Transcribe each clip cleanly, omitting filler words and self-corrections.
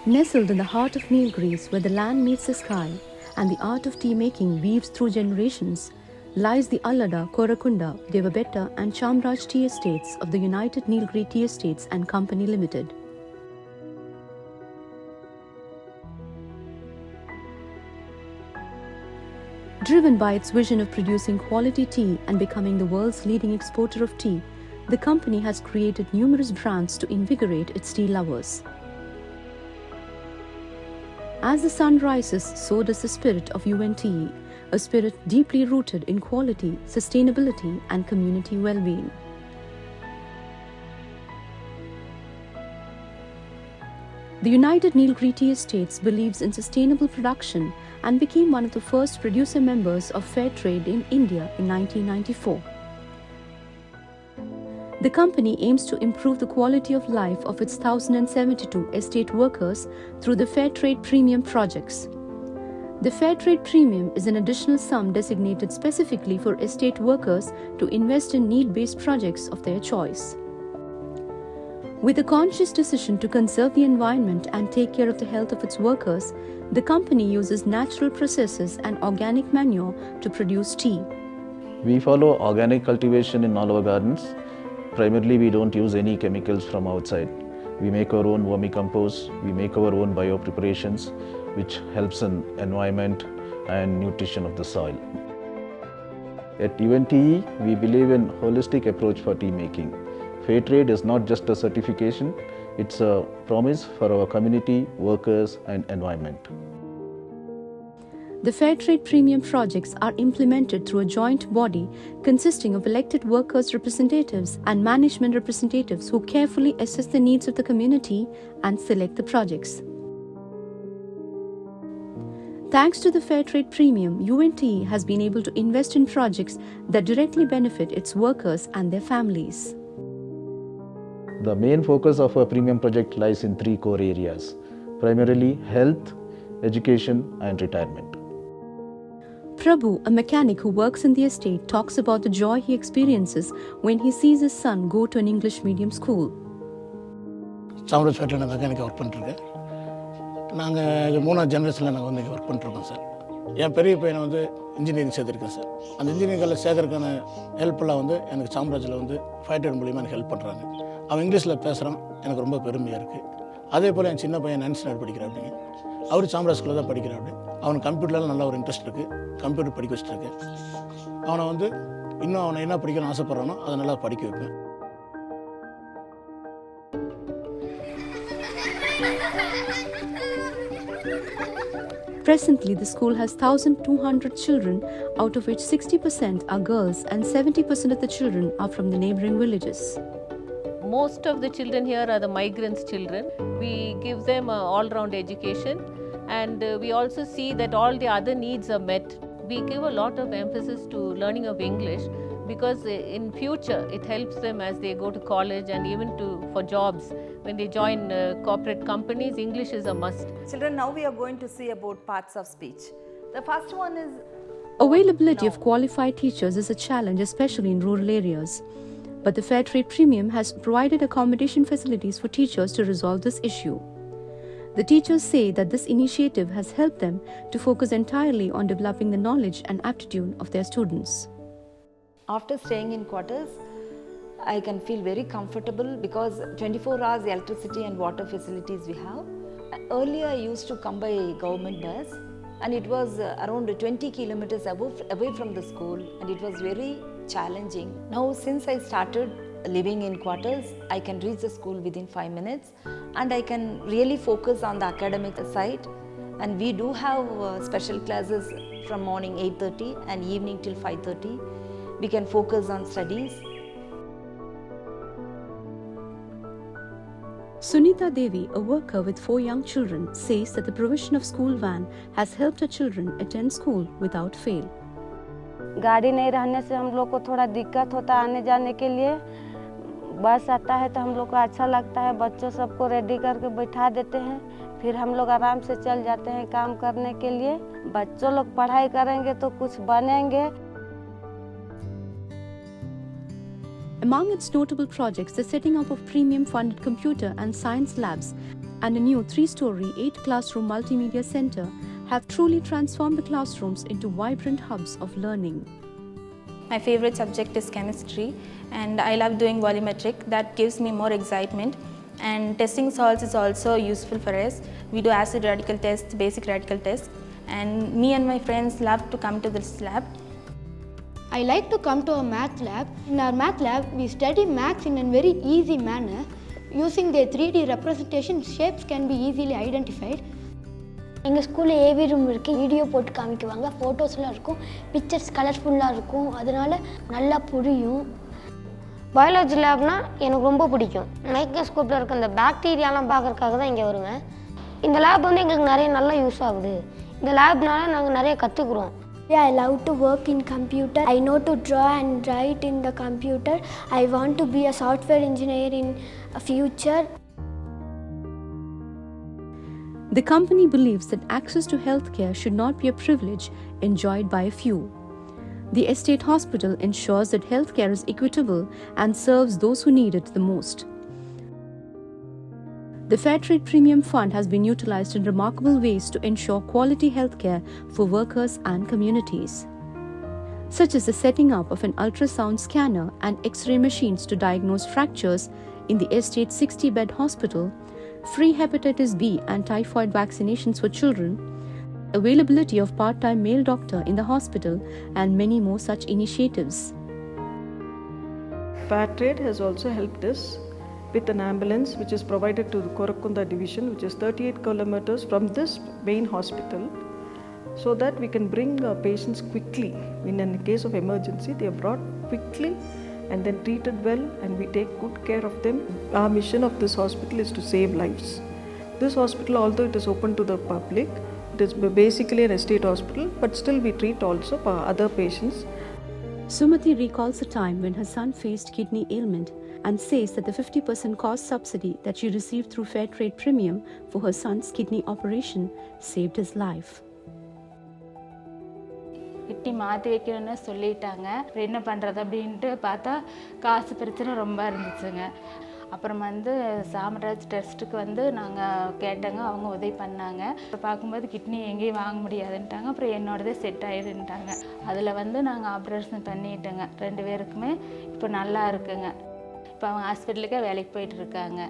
Nestled in the heart of Nilgiris, where the land meets the sky and the art of tea making weaves through generations, lies the Allada, Korakunda, Devabetta and Chamraj tea estates of the United Nilgiri Tea Estates and Company Limited. Driven by its vision of producing quality tea and becoming the world's leading exporter of tea, the company has created numerous brands to invigorate its tea lovers. As the sun rises, so does the spirit of UNTE, a spirit deeply rooted in quality, sustainability, and community well-being. The United Nilgiri Tea Estates believes in sustainable production and became one of the first producer members of Fair Trade in India in 1994. The company aims to improve the quality of life of its 1,072 estate workers through the Fair Trade Premium projects. The Fair Trade Premium is an additional sum designated specifically for estate workers to invest in need-based projects of their choice. With a conscious decision to conserve the environment and take care of the health of its workers, the company uses natural processes and organic manure to produce tea. We follow organic cultivation in all our gardens. Primarily, we don't use any chemicals from outside. We make our own vermicompost, we make our own bio preparations, which helps in environment and nutrition of the soil. At UNTE, we believe in holistic approach for tea making. Fair trade is not just a certification, it's a promise for our community, workers and environment. The Fair Trade Premium projects are implemented through a joint body consisting of elected workers' representatives and management representatives who carefully assess the needs of the community and select the projects. Thanks to the Fair Trade Premium, UNTE has been able to invest in projects that directly benefit its workers and their families. The main focus of our premium project lies in three core areas, primarily health, education and retirement. Prabhu, a mechanic who works in the estate, talks about the joy he experiences when he sees his son go to an English medium school. Chamraj Factory mechanic work பண்ணிருக்கேன். நாங்க மூணாவது ஜெனரேஷன்ல நாங்க வந்து work பண்ணிருக்கோம் sir. என் பெரிய பையனை வந்து engineering சேர்த்திருக்கேன் sir. அந்த இன்ஜினியரிங் காலேஜ் சேர்க்கறதுக்கான ஹெல்ப்லாம் வந்து எனக்கு சாம்ராஜ்ல வந்து ஃபைட்டர் மூலமா எனக்கு ஹெல்ப் பண்றாங்க. அவன் இங்கிலீஷ்ல பேசுறான், எனக்கு ரொம்ப பெருமையா இருக்கு. அதே போல என் சின்ன பையன் 9th ஸ்டாண்டர்ட் படிக்கிறான். அவர் சாம்ராஜ் ஸ்கூல்ல தான் படிக்கிறான். அவனுக்கு கம்ப்யூட்டர்ல நல்ல ஒரு இன்ட்ரெஸ்ட் இருக்கு. கம்ப்யூட்டர் படிக்க வச்சிருக்கேன். அவனை வந்து இன்னும் அவனை என்ன படிக்கணும்னு ஆசைப்படுறானோ அதை நல்லா படிக்க வைப்பேன். Presently, the school has 1,200 children, out of which 60% are girls and 70% of the children are from the neighboring villages. Most of the children here are the migrants' children. We give them an all-round education, and we also see that all the other needs are met. We give a lot of emphasis to learning of English because in future it helps them as they go to college and even for jobs. When they join corporate companies, English is a must. Children, now we are going to see about parts of speech. The first one is Availability of qualified teachers is a challenge, especially in rural areas. But the Fair Trade Premium has provided accommodation facilities for teachers to resolve this issue. The teachers say that this initiative has helped them to focus entirely on developing the knowledge and aptitude of their students. After staying in quarters, I can feel very comfortable because 24 hours electricity and water facilities we have. Earlier I used to come by government bus and it was around 20 kilometers away from the school and it was very challenging. Now since I started living in quarters, I can reach the school within 5 minutes and I can really focus on the academic side. And we do have special classes from morning 8:30 and evening till 5:30. We can focus on studies. Sunita Devi, a worker with 4 young children, says that the provision of school van has helped her children attend school without fail. गाड़ी नहीं रहने से हम लोग को थोड़ा दिक्कत होता है आने जाने के लिए। बस आता है तो हम लोग को अच्छा लगता है, बच्चों सबको रेडी करके बैठा देते हैं, फिर हम लोग आराम से चल जाते हैं काम करने के लिए। बच्चों लोग पढ़ाई करेंगे तो कुछ बनेंगे। Among its notable projects, the setting up of premium funded computer and science labs and a new 3-story, 8-classroom multimedia center have truly transformed the classrooms into vibrant hubs of learning. My favorite subject is chemistry, and I love doing volumetric. That gives me more excitement. And testing salts is also useful for us. We do acid radical tests, basic radical tests, and me and my friends love to come to this lab. I like to come to a math lab. In our math lab, we study maths in a very easy manner. Using their 3D representation, shapes can be easily identified. எங்கள் ஸ்கூலில் AV room இருக்குது, video போட்டு காமிக்குவாங்க, ஃபோட்டோஸ்லாம் இருக்கும், pictures கலர்ஃபுல்லாக இருக்கும், அதனால் நல்லா புரியும். பயாலஜி லேப்னால் எனக்கு ரொம்ப பிடிக்கும். மைக்ரோஸ்கோப்பில் இருக்க அந்த பாக்டீரியாலாம் பார்க்குறதுக்காக தான் இங்கே வருவேன். இந்த லேப் வந்து எங்களுக்கு நிறைய நல்லா யூஸ் ஆகுது. இந்த லேப்னால நாங்கள் நிறைய கற்றுக்குறோம். Yeah, I love to work in computer. I know to draw and write in the computer. I want to be a software engineer in a future. The company believes that access to healthcare should not be a privilege enjoyed by a few. The estate hospital ensures that healthcare is equitable and serves those who need it the most. The Fairtrade Premium Fund has been utilized in remarkable ways to ensure quality healthcare for workers and communities, such as the setting up of an ultrasound scanner and X-ray machines to diagnose fractures in the estate 60-bed hospital, free hepatitis B and typhoid vaccinations for children, availability of part-time male doctor in the hospital, and many more such initiatives. Fairtrade has also helped us with an ambulance which is provided to the Korakunda division, which is 38 kilometers from this main hospital, so that we can bring patients quickly. In case of emergency, they are brought quickly and then treated well, and we take good care of them. Our mission of this hospital is to save lives. This hospital, although it is open to the public, it is basically an estate hospital, but still we treat also other patients. Sumati recalls a time when her son faced kidney ailment and says that the 50% cost subsidy that she received through Fairtrade Premium for her son's kidney operation saved his life. Kidney மாற்றி வைக்கணும்னு சொல்லிட்டாங்க. என்ன பண்ணுறது அப்படின்ட்டு பார்த்தா காசு பிரச்சனை ரொம்ப இருந்துச்சுங்க. அப்புறம் சாமராஜ் டெஸ்ட்டுக்கு நாங்கள் கேட்டோங்க, அவங்க உதவி பண்ணாங்க. பார்க்கும்போது கிட்னி எங்கேயும் வாங்க முடியாதுன்ட்டாங்க. அப்புறம் என்னோடதே செட் ஆகிடுன்ட்டாங்க. அதில் நாங்கள் ஆப்ரேஷன் பண்ணிட்டோங்க. 2 பேருக்குமே இப்போ நல்லா இருக்குங்க. இப்போ அவங்க ஹாஸ்பிட்டலுக்கே வேலைக்கு போயிட்டு இருக்காங்க.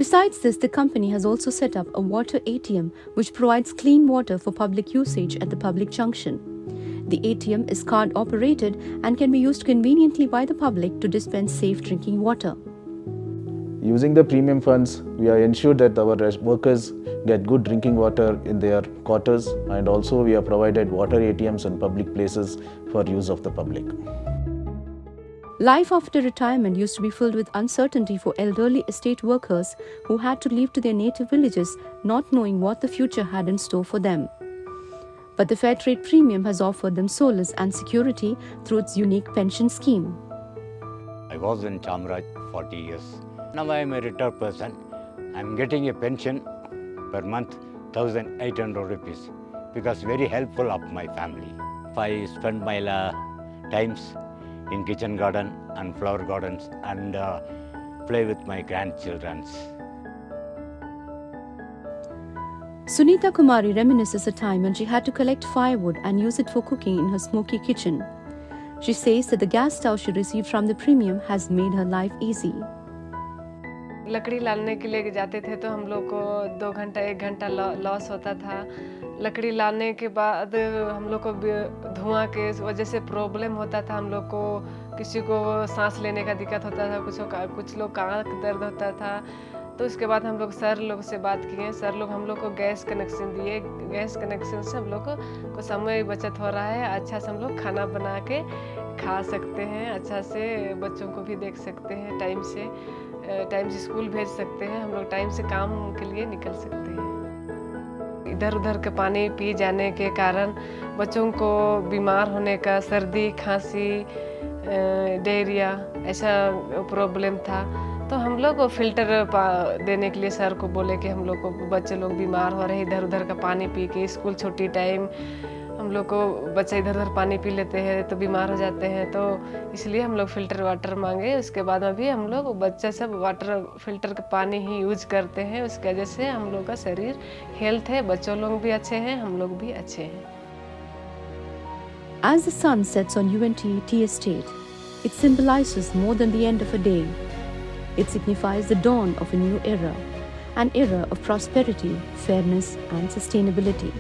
Besides this, the company has also set up a water ATM which provides clean water for public usage at the public junction. The ATM is card operated and can be used conveniently by the public to dispense safe drinking water. Using the premium funds, we are ensured that our workers get good drinking water in their quarters, and also we are provided water ATMs in public places for use of the public. Life after retirement used to be filled with uncertainty for elderly estate workers who had to leave to their native villages not knowing what the future had in store for them. But the Fairtrade Premium has offered them solace and security through its unique pension scheme. I was in Chamraj 40 years. Now I am a retired person. I am getting a pension per month 1,800 rupees because very helpful of my family. I spend my times in kitchen garden and flower gardens and play with my grandchildren. Sunita Kumari reminisces a time when she had to collect firewood and use it for cooking in her smoky kitchen. She says that the gas stove she received from the premium has made her life easy. लकड़ी लाने के लिए जाते थे तो हम लोग को 2 घंटा 1 घंटा लॉस होता था. लकड़ी लाने के बाद हम लोग को धुआं के वजह से प्रॉब्लम होता था. हम लोग को किसी को सांस लेने का दिक्कत होता था, कुछ लोग आँख दर्द होता था. तो उसके बाद हम लोग सर लोग से बात किए. सर लोग हम लोग को गैस कनेक्शन दिए. गैस कनेक्शन से हम लोग को समय बचत हो रहा है. अच्छा से हम लोग खाना बना के खा सकते हैं. अच्छा से बच्चों को भी देख सकते हैं. टाइम से स्कूल भेज सकते हैं. हम लोग टाइम से काम के लिए निकल सकते हैं. इधर उधर के पानी पी जाने के कारण बच्चों को बीमार होने का, सर्दी खांसी डायरिया ऐसा प्रॉब्लम था. तो हम लोग को फिल्टर देने के लिए सर को बोले कि हम लोग को बच्चे लोग बीमार हो रहे हैं इधर उधर का पानी पी के. स्कूल छुट्टी टाइम हम लोग को बच्चे इधर उधर पानी पी लेते हैं तो बीमार हो जाते हैं, तो इसलिए हम लोग फ़िल्टर वाटर मांगे। उसके बाद में भी हम लोग बच्चे सब वाटर फ़िल्टर का पानी ही यूज करते हैं। उसकी वजह से हम लोग का शरीर हेल्थ है, बच्चों लोग भी अच्छे हैं, हम लोग भी अच्छे हैं। As the sun sets on UNT Tea Estate, it symbolizes more than the end of a day. It signifies the dawn of a new era, an era of prosperity, fairness, and sustainability.